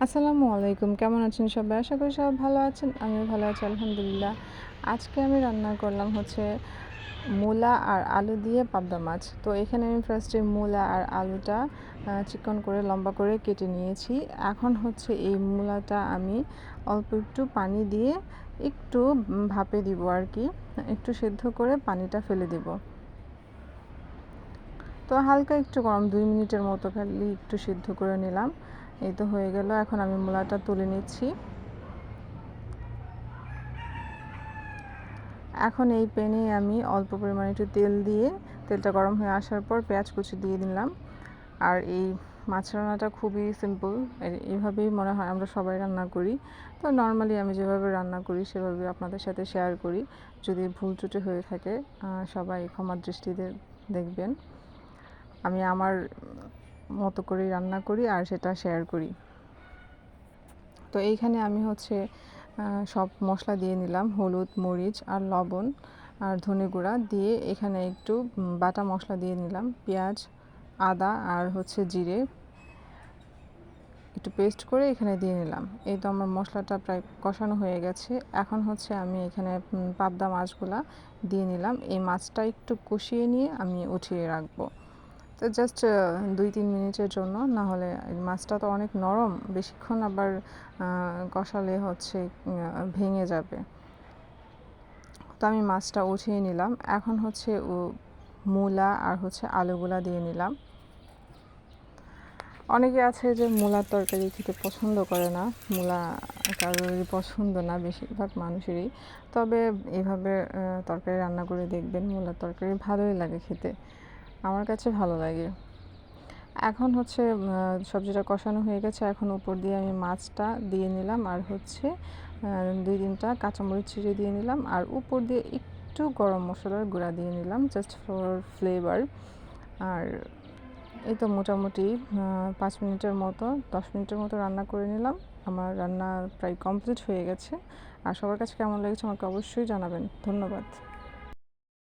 আসসালামু আলাইকুম, কেমন আছেন সবাই? আশা করি সবাই ভালো আছেন। আমিও ভালো আছি আলহামদুলিল্লাহ। আজকে আমি রান্না করলাম হচ্ছে মূলা আর আলু দিয়ে পাবদা মাছ। তো এখানে আমি ফার্স্টে মূলা আর আলুটা চিকন করে লম্বা করে কেটে নিয়েছি। এখন হচ্ছে এই মূলাটা আমি অল্প একটু পানি দিয়ে একটু ভাপে দিব আর কি। একটু সেদ্ধ করে পানিটা ফেলে দিব। তো হালকা একটু গরম 2 মিনিটের মতো খালি একটু সিদ্ধ করে নিলাম। এই তো হয়ে গেল। এখন আমি মূলাটা তুলে নিচ্ছি। এখন এই প্যানে আমি অল্প পরিমাণে একটু তেল দিয়ে তেলটা গরম হয়ে আসার পর পেঁয়াজ কুচি দিয়ে দিলাম। আর এই মাছ রান্নাটা খুবই সিম্পল, এইভাবেই মনে হয় আমরা সবাই রান্না করি। তো নর্মালি আমি যেভাবে রান্না করি সেভাবে আপনাদের সাথে শেয়ার করি। যদি ভুল ত্রুটি হয়ে থাকে সবাই ক্ষমার দৃষ্টিতে দেখবেন। আমি আমার মতো করেই রান্না করি আর সেটা শেয়ার করি। তো এইখানে আমি হচ্ছে সব মশলা দিয়ে নিলাম, হলুদ, মরিচ আর লবণ আর ধনে গুঁড়া দিয়ে এখানে একটু বাটা মশলা দিয়ে নিলাম, পেঁয়াজ, আদা আর হচ্ছে জিরে একটু পেস্ট করে এখানে দিয়ে নিলাম। এই তো আমার মশলাটা প্রায় কষানো হয়ে গেছে। এখন হচ্ছে আমি এখানে পাবদা মাছগুলা দিয়ে নিলাম। এই মাছটা একটু কষিয়ে নিয়ে আমি উঠিয়ে রাখবো। তো জাস্ট 2-3 মিনিটের জন্য, না হলে মাছটা তো অনেক নরম, বেশিক্ষণ আবার কষালে হচ্ছে ভেঙে যাবে। তো আমি মাছটা উঠিয়ে নিলাম। এখন হচ্ছে মূলা আর হচ্ছে আলুগুলা দিয়ে নিলাম। অনেকে আছে যে মূলার তরকারি খেতে পছন্দ করে না, মূলা কারোরই পছন্দ না, বেশিরভাগ মানুষেরই। তবে এভাবে তরকারি রান্না করে দেখবেন, মূলার তরকারি ভালোই লাগে খেতে, আমার কাছে ভালো লাগে। এখন হচ্ছে সবজিটা কষানো হয়ে গেছে। এখন উপর দিয়ে আমি মাছটা দিয়ে নিলাম আর হচ্ছে 2-3টা কাঁচামরিচ ছিঁড়ে দিয়ে নিলাম আর উপর দিয়ে একটু গরম মশলার গুঁড়া দিয়ে নিলাম জাস্ট ফর ফ্লেভার। আর এই তো মোটামুটি 5 মিনিটের মতো 10 মিনিটের মতো রান্না করে নিলাম। আমার রান্না প্রায় কমপ্লিট হয়ে গেছে। আর সবার কাছে কেমন লেগেছে আমাকে অবশ্যই জানাবেন। ধন্যবাদ।